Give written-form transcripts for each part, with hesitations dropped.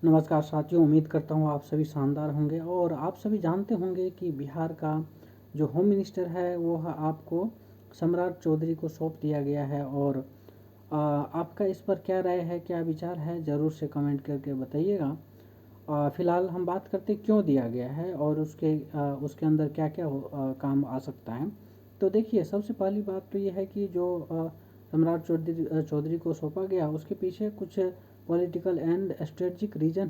नमस्कार साथियों, उम्मीद करता हूँ आप सभी शानदार होंगे। और आप सभी जानते होंगे कि बिहार का जो होम मिनिस्टर है वो आपको सम्राट चौधरी को सौंप दिया गया है। और आपका इस पर क्या राय है, क्या विचार है, ज़रूर से कमेंट करके बताइएगा। फ़िलहाल हम बात करते क्यों दिया गया है और उसके अंदर क्या क्या काम आ सकता है। तो देखिए, सबसे पहली बात तो ये है कि जो सम्राट चौधरी को सौंपा गया उसके पीछे कुछ पॉलिटिकल एंड स्ट्रेटजिक रीजन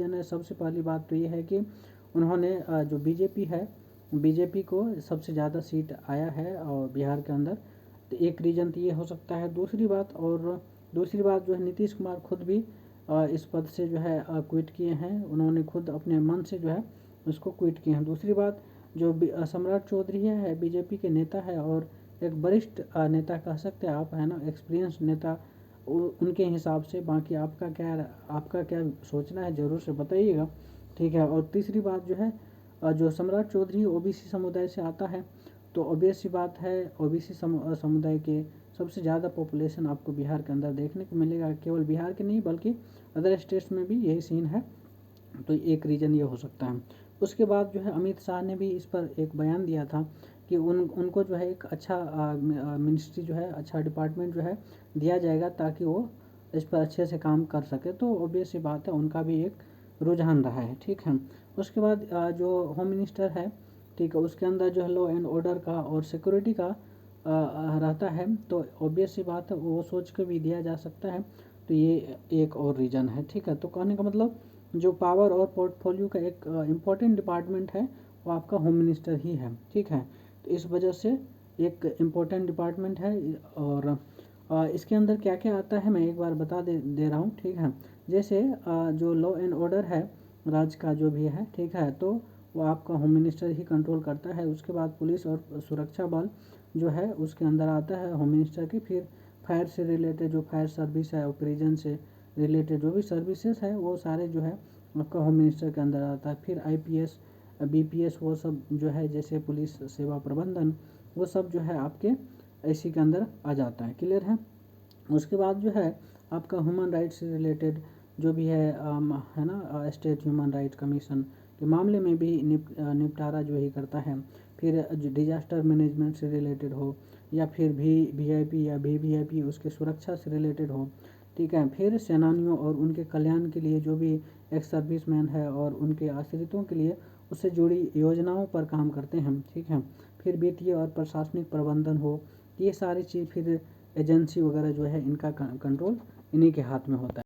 है। सबसे पहली बात तो ये है कि उन्होंने जो बीजेपी को सबसे ज़्यादा सीट आया है और बिहार के अंदर, तो एक रीज़न तो ये हो सकता है। दूसरी बात जो है, नीतीश कुमार खुद भी इस पद से जो है क्विट किए हैं। उन्होंने खुद अपने मन से जो है उसको क्विट किए हैं। दूसरी बात, जो सम्राट चौधरी है बीजेपी के नेता है और एक वरिष्ठ नेता कह सकते हैं आप, है ना, एक्सपीरियंस नेता उनके हिसाब से। बाकी आपका क्या सोचना है, ज़रूर से बताइएगा, ठीक है। और तीसरी बात जो है, जो सम्राट चौधरी ओबीसी समुदाय से आता है, तो ऑब्वियस सी बात है ओबीसी समुदाय के सबसे ज़्यादा पॉपुलेशन आपको बिहार के अंदर देखने को मिलेगा। केवल बिहार के नहीं बल्कि अदर स्टेट्स में भी यही सीन है। तो एक रीज़न ये हो सकता है। उसके बाद जो है, अमित शाह ने भी इस पर एक बयान दिया था कि उनको जो है एक अच्छा मिनिस्ट्री जो है, अच्छा डिपार्टमेंट जो है दिया जाएगा ताकि वो इस पर अच्छे से काम कर सके। तो ऑब्वियस सी बात है, उनका भी एक रुझान रहा है, ठीक है। उसके बाद जो होम मिनिस्टर है, ठीक है, उसके अंदर जो है लॉ एंड ऑर्डर का और सिक्योरिटी का रहता है। तो ऑब्वियस सी बात है, वो सोच के भी दिया जा सकता है। तो ये एक और रीज़न है, ठीक है। तो कहने का मतलब, जो पावर और पोर्टफोलियो का एक इम्पॉर्टेंट डिपार्टमेंट है वो आपका होम मिनिस्टर ही है, ठीक है। तो इस वजह से एक इम्पॉर्टेंट डिपार्टमेंट है। और इसके अंदर क्या क्या आता है मैं एक बार बता दे रहा हूँ, ठीक है। जैसे जो लॉ एंड ऑर्डर है राज्य का जो भी है, ठीक है, तो वो आपका होम मिनिस्टर ही कंट्रोल करता है। उसके बाद पुलिस और सुरक्षा बल जो है उसके अंदर आता है होम मिनिस्टर की। फिर फायर से रिलेटेड जो फायर सर्विस है, ऑपरेशन से रिलेटेड जो भी सर्विसेज है वो सारे जो है आपका होम मिनिस्टर के अंदर आता है। फिर आईपीएस बीपीएस वो सब जो है, जैसे पुलिस सेवा प्रबंधन, वो सब जो है आपके इसी के अंदर आ जाता है। क्लियर है। उसके बाद जो है आपका ह्यूमन राइट्स से रिलेटेड जो भी है ना, स्टेट ह्यूमन राइट कमीशन के मामले में भी निपटारा जो ही करता है। फिर डिजास्टर मैनेजमेंट से रिलेटेड हो या फिर वीआईपी या वीवीआईपी उसके सुरक्षा से रिलेटेड हो, ठीक है। फिर सेनानियों और उनके कल्याण के लिए जो भी एक सर्विसमैन है और उनके आश्रितों के लिए उससे जुड़ी योजनाओं पर काम करते हैं, ठीक है। फिर वित्तीय और प्रशासनिक प्रबंधन हो, ये सारी चीज़, फिर एजेंसी वगैरह जो है इनका कंट्रोल इन्हीं के हाथ में होता है।